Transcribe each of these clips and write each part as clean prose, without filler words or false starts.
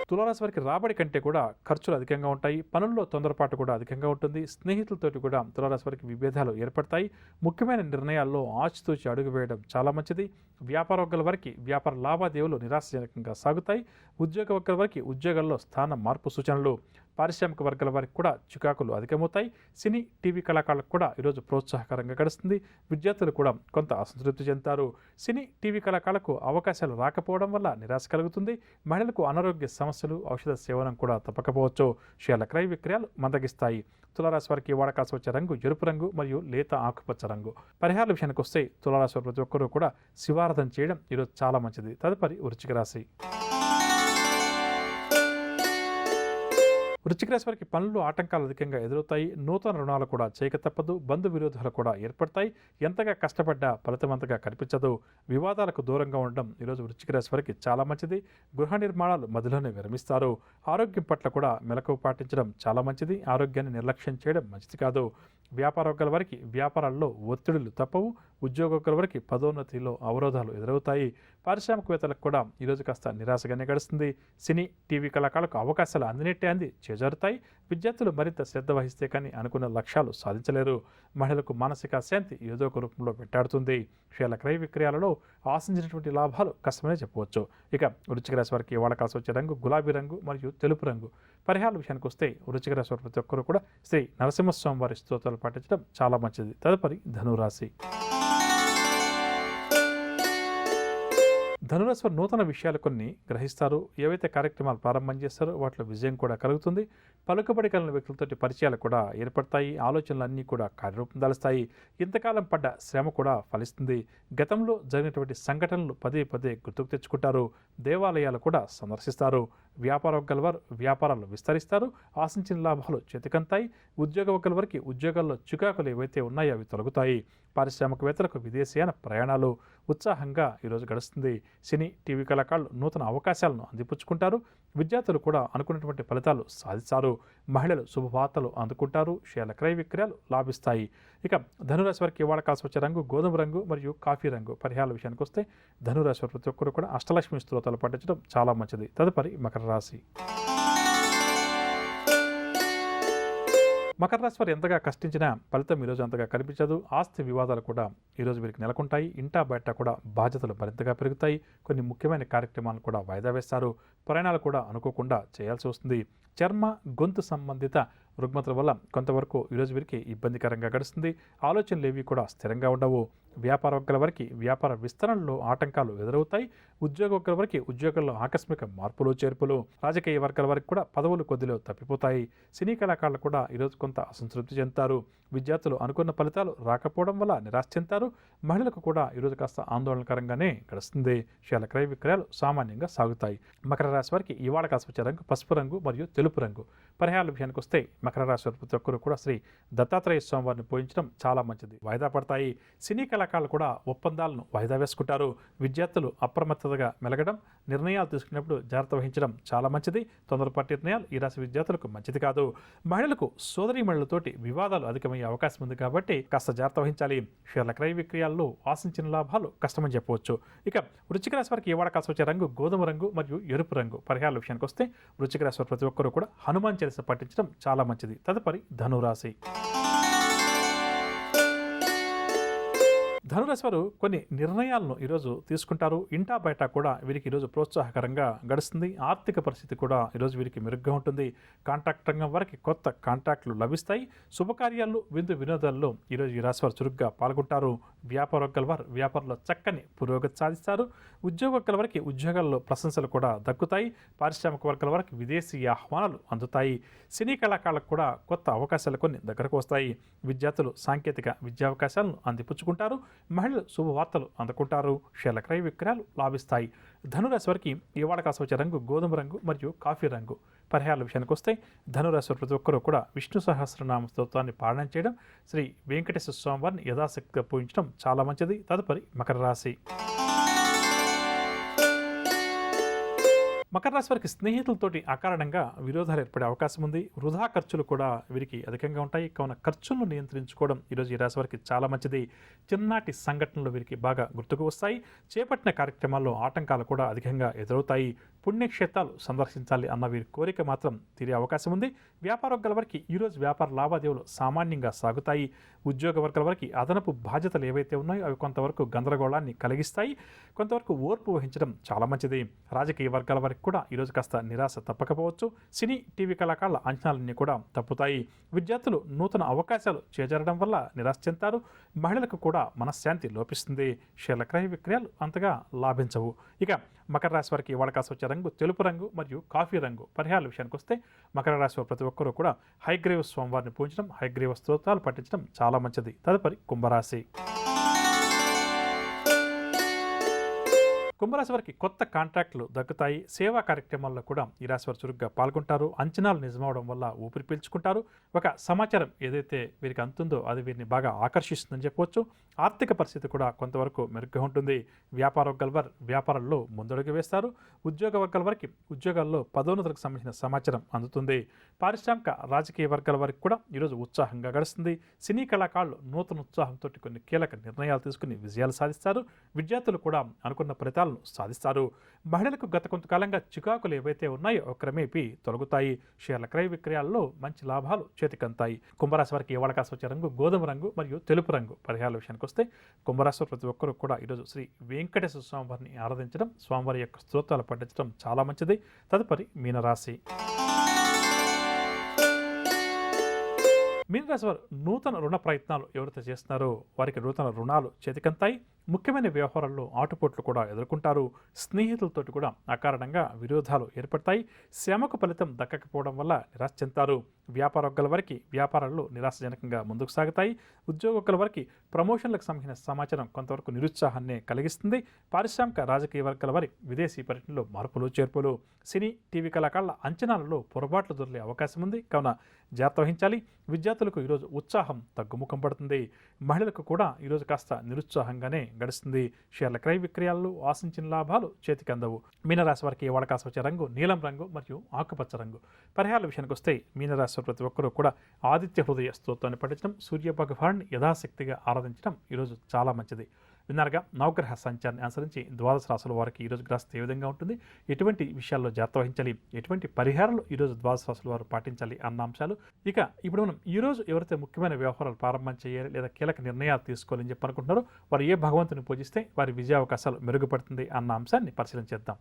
తులారాశి వారికి రాబడి కంటే కూడా ఖర్చులు అధికంగా ఉంటాయి. పనుల్లో తొందరపాటు కూడా అధికంగా ఉంటుంది. స్నేహితులతోటి కూడా తులారాశి వారికి విభేదాలు ఏర్పడతాయి. ముఖ్యమైన నిర్ణయాల్లో ఆచితూచి అడుగు వేయడం చాలా మంచిది. వ్యాపార వర్గాల వారికి వ్యాపార లావాదేవీలు నిరాశజనకంగా సాగుతాయి. ఉద్యోగ వర్గాల వారికి ఉద్యోగాల్లో స్థాన మార్పు సూచనలు. పారిశ్రామిక వర్గాల వారికి కూడా చికాకులు అధికమవుతాయి. సినీ టీవీ కళాకారులకు కూడా ఈరోజు ప్రోత్సాహకరంగా గడుస్తుంది. విద్యార్థులు కూడా కొంత అసంతృప్తి చెందుతారు. సినీ టీవీ కళాకారులకు అవకాశాలు రాకపోవడం వల్ల నిరాశ కలుగుతుంది. మహిళలకు అనారోగ్య సమస్యలు, ఔషధ సేవనం కూడా తప్పకపోవచ్చు. షేర్ల క్రయ విక్రయాలు మందగిస్తాయి. తులారాశి వారికి వాడకాల్సి వచ్చే రంగు ఎరుపు రంగు మరియు లేత ఆకుపచ్చ రంగు. పరిహారాల విషయానికి వస్తే తులారాశి వారి ప్రతి ఒక్కరూ కూడా శివారాధన చేయడం ఈరోజు చాలా మంచిది. తదుపరి వృశ్చిక రాశి. వృశ్చిక రాశి వారికి పనులు ఆటంకాలు అధికంగా ఎదురవుతాయి. నూతన రుణాలు కూడా చేయక తప్పదు. బంధు విరోధాలు కూడా ఏర్పడతాయి. ఎంతగా కష్టపడ్డా ఫలితమంతగా కనిపించదు. వివాదాలకు దూరంగా ఉండడం ఈరోజు వృశ్చిక రాశి వారికి చాలా మంచిది. గృహ నిర్మాణాలు మధ్యలోనే విరమిస్తారు. ఆరోగ్యం పట్ల కూడా మెలకువ పాటించడం చాలా మంచిది. ఆరోగ్యాన్ని నిర్లక్ష్యం చేయడం మంచిది కాదు. వ్యాపార వర్గాల వారికి వ్యాపారాల్లో ఒత్తిడులు తప్పవు. ఉద్యోగస్తుల వారికి పదోన్నతిలో అవరోధాలు ఎదురవుతాయి. పారిశ్రామికవేత్తలకు కూడా ఈరోజు కాస్త నిరాశగానే గడుస్తుంది. సినీ టీవీ కళాకారులకు అవకాశాలు అందినట్టే అంది చేజారుతాయి. విద్యార్థులు మరింత శ్రద్ధ వహిస్తే కానీ అనుకున్న లక్ష్యాలు సాధించలేరు. మహిళలకు మానసిక శాంతి ఏదో ఒక రూపంలో వెంటాడుతుంది. షేర్ల క్రయ విక్రయాలలో ఆశించినటువంటి లాభాలు కష్టమనే చెప్పవచ్చు. ఇక వృశ్చిక రాశి వారికి వాడకాల్సి వచ్చే రంగు గులాబీ రంగు మరియు తెలుపు రంగు. పరిహారాల విషయానికి వస్తే వృశ్చిక రాశి వారి ప్రతి ఒక్కరూ కూడా శ్రీ నరసింహస్వామి వారి స్తోత్రాలు పాటించడం చాలా మంచిది. తదుపరి ధనురాశి. ధనురాశి వారు నూతన విషయాలు కొన్ని గ్రహిస్తారు. ఏవైతే కార్యక్రమాలు ప్రారంభం చేస్తారో వాటిలో విజయం కూడా కలుగుతుంది. పలుకుబడి కలిగిన వ్యక్తులతోటి పరిచయాలు కూడా ఏర్పడతాయి. ఆలోచనలు అన్నీ కూడా కార్యరూపం దాలుస్తాయి. ఇంతకాలం పడ్డ శ్రమ కూడా ఫలిస్తుంది. గతంలో జరిగినటువంటి సంఘటనలు పదే పదే గుర్తుకు తెచ్చుకుంటారు. దేవాలయాలు కూడా సందర్శిస్తారు. వ్యాపార వర్గాల వారు వ్యాపారాలు విస్తరిస్తారు. ఆశించిన లాభాలు చేతికంతాయి. ఉద్యోగ వర్గాల వారికి ఉద్యోగాల్లో చికాకులు ఏవైతే ఉన్నాయో అవి తొలగుతాయి. పారిశ్రామికవేత్తలకు విదేశీయాన ప్రయాణాలు ఉత్సాహంగా ఈరోజు గడుస్తుంది. సినీ టీవీ కళాకారులు నూతన అవకాశాలను అందిపుచ్చుకుంటారు. విద్యార్థులు కూడా అనుకున్నటువంటి ఫలితాలు సాధిస్తారు. మహిళలు శుభవార్తలు అందుకుంటారు. షేర్ల క్రయ విక్రయాలు లాభిస్తాయి. ఇక ధనురాశి వారికి వాడకాల్సి వచ్చే రంగు గోధుమ రంగు మరియు కాఫీ రంగు. పరిహారాల విషయానికి వస్తే ధనురాశి వారి ప్రతి ఒక్కరు కూడా అష్టలక్ష్మి స్తోత్రాలు పఠించడం చాలా మంచిది. తదుపరి మకర రాశి. మకర రాశి వారు ఎంతగా కష్టించినా ఫలితం ఈరోజు అంతగా కనిపించదు. ఆస్తి వివాదాలు కూడా ఈరోజు వీరికి నెలకొంటాయి. ఇంటా బయట కూడా బాధ్యతలు మరింతగా పెరుగుతాయి. కొన్ని ముఖ్యమైన కార్యక్రమాలను కూడా వాయిదా వేస్తారు. ప్రయాణాలు కూడా అనుకోకుండా చేయాల్సి వస్తుంది. చర్మ గొంతు సంబంధిత రుగ్మతల వల్ల కొంతవరకు ఈరోజు వీరికి ఇబ్బందికరంగా గడుస్తుంది. ఆలోచనలు ఏవి కూడా స్థిరంగా ఉండవు. వ్యాపార వర్గాల వారికి వ్యాపార విస్తరణలో ఆటంకాలు ఎదురవుతాయి. ఉద్యోగ వర్గాల వారికి ఉద్యోగాల్లో ఆకస్మిక మార్పులు చేర్పులు. రాజకీయ వర్గాల వారికి కూడా పదవులు కొద్దిలో తప్పిపోతాయి. సినీ కళాకారులు కూడా ఈరోజు కొంత అసంతృప్తి చెందుతారు. విద్యార్థులు అనుకున్న ఫలితాలు రాకపోవడం వల్ల నిరాశ చెందుతారు. మహిళలకు కూడా ఈరోజు కాస్త ఆందోళనకరంగానే గడుస్తుంది. షేర్ల క్రయ విక్రయాలు సామాన్యంగా సాగుతాయి. మకర రాశి వారికి ఈ వాడకాల్సి వచ్చే రంగు పసుపు రంగు మరియు తెలుపు రంగు. పరిహారాల విషయానికి వస్తే మకర రాశి వారి ప్రతి ఒక్కరు కూడా శ్రీ దత్తాత్రేయ స్వామి వారిని పూజించడం చాలా మంచిది. వాయిదా పడతాయి. సినీ కళాకారులు కూడా ఒప్పందాలను వాయిదా వేసుకుంటారు. విద్యార్థులు అప్రమత్తతగా మెలగడం, నిర్ణయాలు తీసుకునేప్పుడు జాగ్రత్త వహించడం చాలా మంచిది. తొందరపాటి నిర్ణయాలు ఈ రాశి విద్యార్థులకు మంచిది కాదు. మహిళలకు సోదరీమణులతోటి వివాదాలు అధికమయ్యే అవకాశం ఉంది కాబట్టి కాస్త జాగ్రత్త వహించాలి. షేర్ల క్రయ విక్రయాల్లో ఆశించిన లాభాలు కష్టమని చెప్పవచ్చు. ఇక వృశ్చిక రాశి వారికి ఈ వాడకాల్సి వచ్చే రంగు గోధుమ రంగు మరియు ఎరుపు రంగు. పరిహారాల విషయానికి వస్తే వృశ్చిక రాశి వారి ప్రతి ఒక్కరూ కూడా హనుమాన్ చాలీసా పఠించడం చాలా మంచిది. తదుపరి ధనురాశి. ధనురాశి వారు కొన్ని నిర్ణయాలను ఈరోజు తీసుకుంటారు. ఇంటా బయట కూడా వీరికి ఈరోజు ప్రోత్సాహకరంగా గడుస్తుంది. ఆర్థిక పరిస్థితి కూడా ఈరోజు వీరికి మెరుగ్గా ఉంటుంది. కాంట్రాక్ట్ రంగం వారికి కొత్త కాంట్రాక్టులు లభిస్తాయి. శుభకార్యాలు విందు వినోదాల్లో ఈరోజు ఈ రాశి వారు చురుగ్గా పాల్గొంటారు. వ్యాపార వర్గాల వారు వ్యాపారంలో చక్కని పురోగతి సాధిస్తారు. ఉద్యోగ వర్గాల వారికి ఉద్యోగాల్లో ప్రశంసలు కూడా దక్కుతాయి. పారిశ్రామిక వర్గాల వారికి విదేశీ ఆహ్వానాలు అందుతాయి. సినీ కళాకారులకు కూడా కొత్త అవకాశాలు కొన్ని దగ్గరకు వస్తాయి. విద్యార్థులు సాంకేతిక విద్యావకాశాలను అందిపుచ్చుకుంటారు. మహిళలు శుభవార్తలు అందుకుంటారు. షేర్ల క్రయ విక్రయాలు లాభిస్తాయి. ధనురాశి వారికి ఈ వాడకాల్సి వచ్చే రంగు గోధుమ రంగు మరియు కాఫీ రంగు. పరిహారాల విషయానికి వస్తే ధనురాశి వారు ప్రతి ఒక్కరూ కూడా విష్ణు సహస్రనామ స్తోత్రాన్ని పారాయణ చేయడం, శ్రీ వెంకటేశ్వర స్వామి వారిని యథాశక్తిగా పూజించడం చాలా మంచిది. తదుపరి మకర రాశి. మకర రాశి వారికి స్నేహితులతోటి అకారణంగా విరోధాలు ఏర్పడే అవకాశం ఉంది. వృధా ఖర్చులు కూడా వీరికి అధికంగా ఉంటాయి. కావున ఖర్చులను నియంత్రించుకోవడం ఈరోజు ఈ రాశి వారికి చాలా మంచిది. చిన్ననాటి సంఘటనలు వీరికి బాగా గుర్తుకు వస్తాయి. చేపట్టిన కార్యక్రమాల్లో ఆటంకాలు కూడా అధికంగా ఎదురవుతాయి. పుణ్యక్షేత్రాలు సందర్శించాలి అన్న వీరి కోరిక మాత్రం తీరే అవకాశం ఉంది. వ్యాపార వర్గాల వారికి ఈరోజు వ్యాపార లావాదేవీలు సామాన్యంగా సాగుతాయి. ఉద్యోగ వర్గాల వారికి అదనపు బాధ్యతలు ఏవైతే ఉన్నాయో అవి కొంతవరకు గందరగోళాన్ని కలిగిస్తాయి. కొంతవరకు ఓర్పు వహించడం చాలా మంచిది. రాజకీయ వర్గాల వారికి కూడా ఈరోజు కాస్త నిరాశ తప్పకపోవచ్చు. సినీ టీవీ కళాకారుల అంచనాలన్నీ కూడా తప్పుతాయి. విద్యార్థులు నూతన అవకాశాలు చేజారడం వల్ల నిరాశ చెందుతారు. మహిళలకు కూడా మనశ్శాంతి లోపిస్తుంది. షేర్ల క్రయ విక్రయాలు అంతగా లాభించవు. ఇక మకర రాశి వారికి ఇవాళ కాస్త వచ్చే రంగు తెలుపు రంగు మరియు కాఫీ రంగు. పరిహారాల విషయానికి వస్తే మకర రాశి వారు ప్రతి ఒక్కరూ కూడా హయగ్రీవ స్వామివారిని పూజించడం, హయగ్రీవ స్తోత్రాలు పఠించడం చాలా మంచిది. తదుపరి కుంభరాశి. కుంభరాశి వారికి కొత్త కాంట్రాక్టులు దక్కుతాయి. సేవా కార్యక్రమాల్లో కూడా ఈ రాశి వారు చురుగ్గా పాల్గొంటారు. అంచనాలు నిజమవడం వల్ల ఊపిరి పీల్చుకుంటారు. ఒక సమాచారం ఏదైతే వీరికి అందుతుందో అది వీరిని బాగా ఆకర్షిస్తుందని చెప్పవచ్చు. ఆర్థిక పరిస్థితి కూడా కొంతవరకు మెరుగ్గా ఉంటుంది. వ్యాపార వర్గాల వారు వ్యాపారాల్లో ముందడుగు వేస్తారు. ఉద్యోగ వర్గాల వారికి ఉద్యోగాల్లో పదోన్నతులకు సంబంధించిన సమాచారం అందుతుంది. పారిశ్రామిక రాజకీయ వర్గాల వారికి కూడా ఈరోజు ఉత్సాహంగా గడుస్తుంది. సినీ కళాకారులు నూతన ఉత్సాహంతో కొన్ని కీలక నిర్ణయాలు తీసుకుని విజయాలు సాధిస్తారు. విద్యార్థులు కూడా అనుకున్న ఫలితాలను సాధిస్తారు. మహిళలకు గత కొంతకాలంగా చికాకులు ఏవైతే ఉన్నాయో క్రమేపీ తొలగుతాయి. షేర్ల క్రయ విక్రయాల్లో మంచి లాభాలు చేతికంతాయి. కుంభరాశి వారికి ఇవాళ కాస్త వచ్చే రంగు గోధుమ రంగు మరియు తెలుపు రంగు. పరిహారాల విషయానికి వస్తే కుంభరాశి ప్రతి ఒక్కరూ కూడా ఈరోజు శ్రీ వెంకటేశ్వర స్వామివారిని ఆరాధించడం, స్వామివారి యొక్క స్తోత్రాలు పఠించడం చాలా మంచిది. తదుపరి మీనరాశి. మీనరాశి వారు నూతన రుణ ప్రయత్నాలు ఎవరైతే చేస్తున్నారో వారికి నూతన రుణాలు చేతికంతాయి. ముఖ్యమైన వ్యవహారాల్లో ఆటుపోట్లు కూడా ఎదుర్కొంటారు. స్నేహితులతోటి కూడా అకారణంగా విరోధాలు ఏర్పడతాయి. శ్రమకు ఫలితం దక్కకపోవడం వల్ల నిరాశ చెందుతారు. వ్యాపార వర్గాల వారికి వ్యాపారాల్లో నిరాశజనకంగా ముందుకు సాగుతాయి. ఉద్యోగ వర్గాల వారికి ప్రమోషన్లకు సంబంధించిన సమాచారం కొంతవరకు నిరుత్సాహాన్ని కలిగిస్తుంది. పారిశ్రామిక రాజకీయ వర్గాల వారి విదేశీ పర్యటనలో మార్పులు చేర్పులు. సినీ టీవీ కళాకారుల అంచనాలలో పొరపాట్లు దొరికే అవకాశం ఉంది. కావున జాగ్రత్త వహించాలి. విద్యార్థులకు ఈరోజు ఉత్సాహం తగ్గుముఖం పడుతుంది. మహిళలకు కూడా ఈరోజు కాస్త నిరుత్సాహంగానే గడుస్తుంది. షేర్ల క్రయ విక్రయాల్లో ఆశించిన లాభాలు చేతికి అందవు. మీనరాశి వారికి ఇవాళ కాస్త వచ్చే రంగు నీలం రంగు మరియు ఆకుపచ్చ రంగు. పరిహారాల విషయానికి వస్తే మీనరాశి ప్రతి ఒక్కరూ కూడా ఆదిత్య హృదయ స్తోత్రాన్ని పఠించడం, సూర్య భగవాన్ని యథాశక్తిగా ఆరాధించడం ఈరోజు చాలా మంచిది. విన్నారుగా నవగ్రహ సంచారాన్ని అనుసరించి ద్వాదశ రాశుల వారికి ఈరోజు గ్రహస్థితి ఏ విధంగా ఉంటుంది, ఎటువంటి విషయాల్లో జాగ్రత్త వహించాలి, ఎటువంటి పరిహారాలు ఈరోజు ద్వాదశ రాశుల వారు పాటించాలి అన్న అంశాలు. ఇక ఇప్పుడు మనం ఈరోజు ఎవరైతే ముఖ్యమైన వ్యవహారాలు ప్రారంభం చేయాలి లేదా కీలక నిర్ణయాలు తీసుకోవాలని చెప్పి అనుకుంటున్నారో వారు ఏ భగవంతుని పూజిస్తే వారి విజయావకాశాలు మెరుగుపడుతుంది అన్న అంశాన్ని పరిశీలించేద్దాం.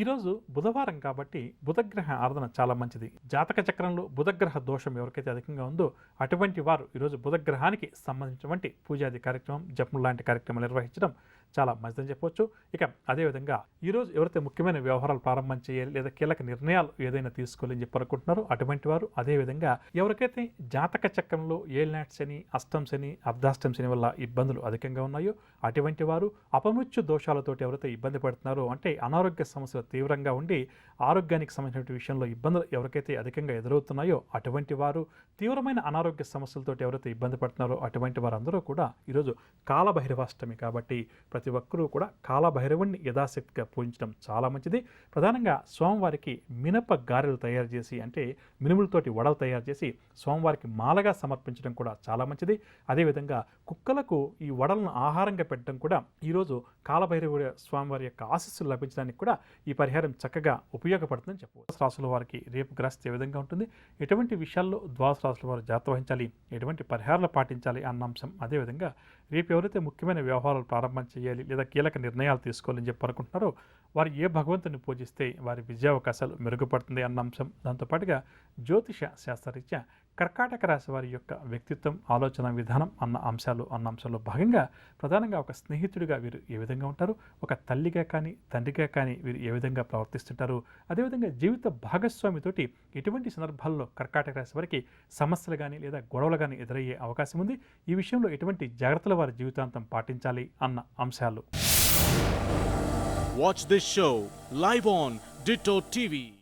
ఈరోజు బుధవారం కాబట్టి బుధగ్రహ ఆరాధన చాలా మంచిది. జాతక చక్రంలో బుధగ్రహ దోషం ఎవరికైతే అధికంగా ఉందో అటువంటి వారు ఈరోజు బుధగ్రహానికి సంబంధించినటువంటి పూజాది కార్యక్రమం, జపం లాంటి కార్యక్రమాలు నిర్వహించడం చాలా మంచిదని చెప్పవచ్చు. ఇక అదేవిధంగా ఈరోజు ఎవరైతే ముఖ్యమైన వ్యవహారాలు ప్రారంభం చేయాలి లేదా కీలక నిర్ణయాలు ఏదైనా తీసుకోవాలని చెప్పి అనుకుంటున్నారో అటువంటి వారు, అదేవిధంగా ఎవరికైతే జాతక చక్రంలో ఏలినాటి శని, అష్టం శని, అర్ధాష్టం శని వల్ల ఇబ్బందులు అధికంగా ఉన్నాయో అటువంటి వారు, అపమృత్యు దోషాలతోటి ఎవరైతే ఇబ్బంది పడుతున్నారో అంటే అనారోగ్య సమస్యలు తీవ్రంగా ఉండి ఆరోగ్యానికి సంబంధించిన విషయంలో ఇబ్బందులు ఎవరికైతే అధికంగా ఎదురవుతున్నాయో అటువంటి వారు, తీవ్రమైన అనారోగ్య సమస్యలతో ఎవరైతే ఇబ్బంది పడుతున్నారో అటువంటి వారందరూ కూడా ఈరోజు కాలభైరవాష్టమి కాబట్టి ప్రతి ఒక్కరూ కూడా కాలభైరవుణ్ణి యథాశక్తిగా పూజించడం చాలా మంచిది. ప్రధానంగా స్వామివారికి మినప గారెలు తయారు చేసి అంటే మినుములతోటి వడలు తయారు చేసి స్వామివారికి మాలగా సమర్పించడం కూడా చాలా మంచిది. అదేవిధంగా కుక్కలకు ఈ వడలను ఆహారంగా పెట్టడం కూడా ఈరోజు కాలభైరవుడి స్వామివారి యొక్క ఆశీస్సులు లభించడానికి కూడా ఈ పరిహారం చక్కగా ఉపయోగపడుతుందని చెప్పవచ్చు. రాశుల వారికి రేపు గ్రహస్థితి ఏ విధంగా ఉంటుంది, ఎటువంటి విషయాల్లో ద్వాదశ రాశుల వారు జాగ్రత్త వహించాలి, ఎటువంటి పరిహారాలు పాటించాలి అన్న అంశం, అదేవిధంగా రేపు ఎవరైతే ముఖ్యమైన వ్యవహారాలు ప్రారంభం చేయాలి లేదా కీలక నిర్ణయాలు తీసుకోవాలని చెప్పి అనుకుంటున్నారో వారు ఏ భగవంతుని పూజిస్తే వారి విజయావకాశాలు మెరుగుపడుతుంది అన్న అంశం, దాంతోపాటుగా జ్యోతిష శాస్త్రరీత్యా కర్కాటక రాశి వారి యొక్క వ్యక్తిత్వం, ఆలోచన విధానం అన్న అంశాల్లో భాగంగా ప్రధానంగా ఒక స్నేహితుడిగా వీరు ఏ విధంగా ఉంటారు, ఒక తల్లిగా కానీ తండ్రిగా కానీ వీరు ఏ విధంగా ప్రవర్తిస్తుంటారు, అదేవిధంగా జీవిత భాగస్వామితోటి ఎటువంటి సందర్భాల్లో కర్కాటక రాశి వారికి సమస్యలు కానీ లేదా గొడవలు కానీ ఎదురయ్యే అవకాశం ఉంది, ఈ విషయంలో ఎటువంటి జాగ్రత్తలు వారి జీవితాంతం పాటించాలి అన్న అంశాలు. Watch this show live on Ditto TV.